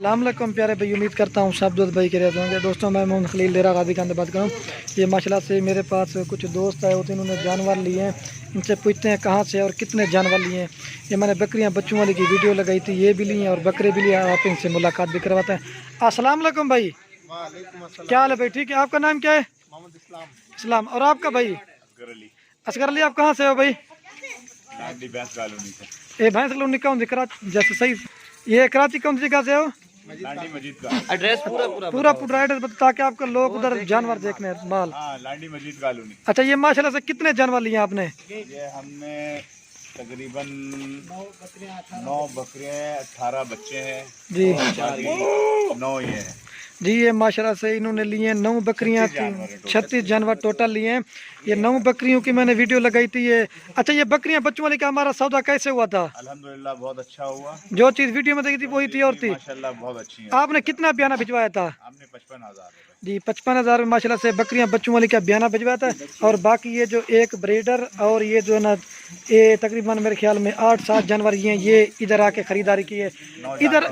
अस्सलामुअलैकुम प्यारे भाई, उम्मीद करता हूँ सब दोस्त भाई के रहते होंगे। दोस्तों मैं मोहम्मद खलील डेरा गाजी खान से बात करूँ। ये माशाल्लाह से मेरे पास कुछ दोस्त आए होते हैं, उन्होंने जानवर लिए हैं। इनसे पूछते हैं कहाँ से और कितने जानवर लिए हैं। ये मैंने बकरियाँ बच्चों वाली की वीडियो लगाई थी, ये भी ली हैं और बकरे भी लिए हैं। आप इनसे मुलाकात भी करवाते हैं। अस्सलामुअलैकुम भाई, क्या हाल है भाई? ठीक है। आपका नाम क्या है? इस्लाम। और आपका भाई? असगर अली। आप कहाँ से हो भाई? ये भैंस कॉलोनी कौन सी? कराची जैसे सही। ये कराची कौन सी जगह से हो? लांडी मस्जिद का एड्रेस पूरा एड्रेस बता, ताकि आपके लोग उधर जानवर देखने माल। लांडी मस्जिद कॉलोनी। अच्छा, ये माशाल्लाह से कितने जानवर लिए आपने? ये हमने तकरीबन 9 बकरियां 18 बच्चे हैं जी 9 ये हैं जी। ये माशाल्लाह से इन्होंने लिए हैं 9 बकरियां थी, 36 जानवर टोटल लिए हैं। ये 9 बकरियों की मैंने वीडियो लगाई थी। ये अच्छा, ये बकरियां बच्चों वाली का हमारा सौदा कैसे हुआ था? अल्हम्दुलिल्लाह बहुत अच्छा हुआ। जो चीज़ वीडियो में देखी थी वही थी और थी माशाल्लाह बहुत अच्छी है। आपने कितना बयाना भिजवाया था? हमने 55,000 जी 55,000 में माशाल्लाह से बकरियां बच्चों वाली का बयाना भिजवाया था। और बाकी ये जो एक ब्रीडर और ये जो है ना, ये तकरीबन मेरे ख्याल में 8-7 जानवर ये इधर आके खरीदारी की है। इधर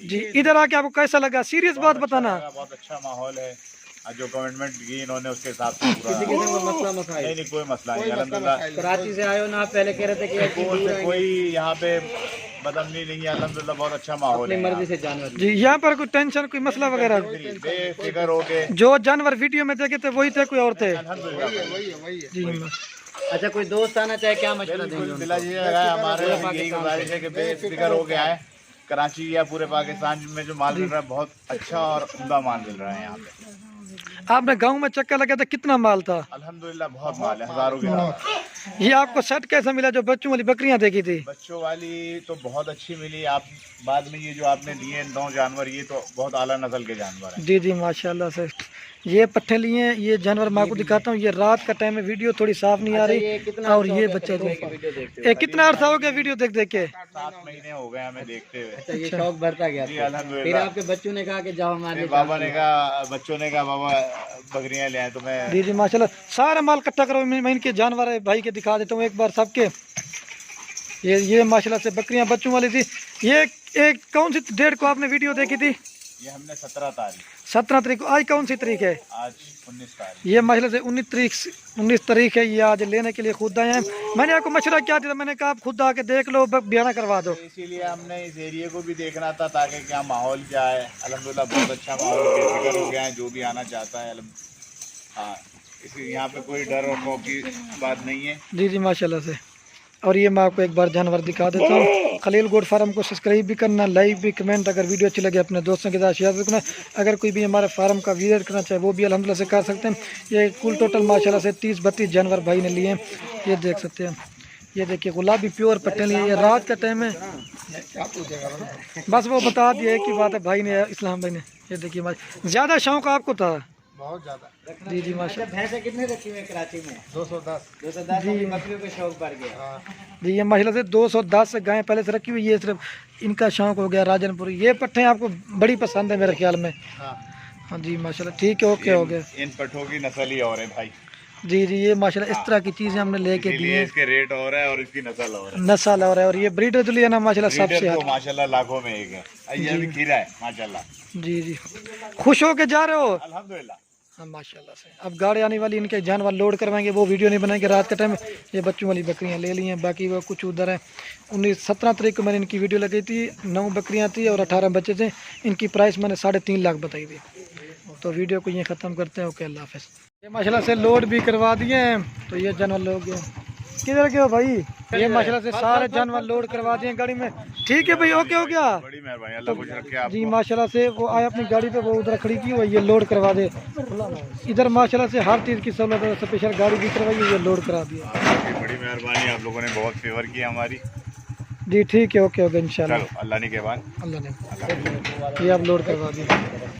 जी, इधर आके आपको कैसा लगा? सीरियस बात बताना। बहुत अच्छा माहौल है। जो कमिटमेंट की इन्होंने उसके हिसाब से पूरा नहीं कोई मसला नहीं। अल्हम्दुलिल्लाह कराची से आए हो ना, पहले कह रहे थे कि कोई यहाँ पे बदमनी नहीं है। अल्हम्दुलिल्लाह बहुत अच्छा माहौल है। मर्जी से जानवर जी, यहाँ पर कोई टेंशन कोई मसला वगैरह? बेफिक्र हो गए। जो जानवर वीडियो में देखे थे वही थे, कोई और थे? जी। अच्छा, कोई दोस्त आना चाहे क्या मशवरा देंगे? दिला जी हमारे यही गुजारिश है कि बेफिक्र हो गया है। कराची या पूरे पाकिस्तान में जो माल मिल रहा है बहुत अच्छा और उम्दा माल मिल रहा है यहाँ पे। आपने गांव में चक्कर लगा था, कितना माल था? अल्हम्दुलिल्लाह बहुत माल है, हजारों के। ये आपको सेट कैसा मिला जो बच्चों वाली बकरियां देखी थी? बच्चों वाली तो बहुत अच्छी मिली। आप बाद में ये जो आपने लिए 9 जानवर, ये तो बहुत आला नस्ल के जानवर हैं। जी जी माशाल्लाह से। ये पट्टे लिए हैं, ये जानवर मैं आपको दिखाता हूँ। ये रात का टाइम है, वीडियो थोड़ी साफ नहीं आ रही। और ये बच्चे ये कितना अर्सा हो गया वीडियो देख देख के? 7 महीने हो गए हमें देखते हुए। अच्छा, ये शौक बढ़ता गया। फिर आपके बच्चों ने कहा कि जाओ हमारे बाबा ने कहा, बच्चों ने कहा बाबा बकरियां ले आए तो मैं। जी जी माशाल्लाह। सारा माल इकट्ठा करो, मैं इनके जानवर भाई के दिखा देता हूँ एक बार सबके। ये माशाल्लाह से बकरियां बच्चों वाली थी। ये एक कौन सी डेट को आपने वीडियो देखी थी? ये हमने 17 तारीख को। आज कौन सी तारीख है? आज 19 तारीख। ये माशाल्लाह से 19 तारीख है। ये आज लेने के लिए खुद आए हैं। मैंने आपको मशवरा क्या दिया? मैंने कहा आप खुद आके देख लो, बयाना करवा दो। इसीलिए हमने इस एरिया को भी देखना था ताकि क्या माहौल क्या है। अल्हम्दुलिल्लाह बहुत अच्छा माहौल बेफिक्र हो गया है। जो भी आना चाहता है हाँ, इसी यहाँ पे कोई डर और खौफ की बात नहीं है। जी जी माशाल्लाह से। और ये मैं आपको एक बार जानवर दिखा देता हूँ। खलील गोट फार्म को सब्सक्राइब भी करना, लाइक भी, कमेंट। अगर वीडियो अच्छी लगे अपने दोस्तों के साथ शेयर भी करना। अगर कोई भी हमारे फार्म का विजिट करना चाहे वो भी अल्हम्दुलिल्लाह से कर सकते हैं। ये कुल टोटल माशाल्लाह से 30-32 जानवर भाई ने लिए हैं। ये देख सकते हैं। ये देखिए गुलाबी प्योर पट्टे लिए। ये रात का टाइम है, बस वो बता दिया कि बात है भाई ने, इस्लाम भाई ने। ये देखिए ज़्यादा शौक आपको था? बहुत ज्यादा। जी जी माशाल्लाह। भैंसें कितने रखी हुई है कराची में? 210 जी। बकरियों के शौक बढ़ गया। जी ये माशाल्लाह से 210 गायें पहले से रखी हुई। ये सिर्फ इनका शौक हो गया राजनपुरी। ये पट्टे आपको बड़ी पसंद है मेरे ख्याल में। हाँ जी माशाल्लाह। ठीक है, ओके हो गया। इन पट्ठों की नस्ल ही और है भाई। जी जी ये माशाल्लाह इस तरह की चीज़ें हमने लेके दी हैं। इसके रेट और है और इसकी नस्ल और है। नस्ल और है। और ये ब्रीडर जो लिया ना माशाल्लाह सबसे तो माशाल्लाह लाखों में एक है। ये भी खीरा है माशाल्लाह। जी जी। खुश हो के जा रहे हो? अल्हम्दुलिल्लाह। हाँ माशाल्लाह से। अब गाड़ी आने वाली, इनके जानवर लोड करवाएंगे, वो वीडियो नहीं बनाएंगे रात के टाइम। ये बच्चों वाली बकरियां ले ली हैं, बाकी वो कुछ उधर है। 17 तारीख को मैंने इनकी वीडियो लगाई थी। 9 बकरियां थी और 18 बच्चे थे। इनकी प्राइस मैंने 3.5 लाख बताई थी। तो वीडियो को ये ख़त्म करते हैं। ओके, अल्लाह हाफ़िज़। ये माशाल्लाह से लोड भी करवा दिए हैं। तो ये जानवर लोग किधर के हो भाई? ये माशाल्लाह से सारे जानवर लोड करवा दिए गाड़ी में। ठीक है भाई, ओके हो गया। बड़ी मेहरबानी, अल्लाह खुश रखे आपको। जी माशाल्लाह से वो आए अपनी गाड़ी पे, वो उधर खड़ी की हुई, ये लोड करवा दे। इधर माशाल्लाह से हर चीज़ की सहूलत है। स्पेशल गाड़ी भी करवाई, ये लोड करा दिया। बड़ी मेहरबानी, आप लोगों ने बहुत फेवर किया हमारी। जी ठीक है, ओके हो गया इंशाल्लाह। अल्लाह ने के बाद अल्लाह ने ये आप लोड करवा दिए।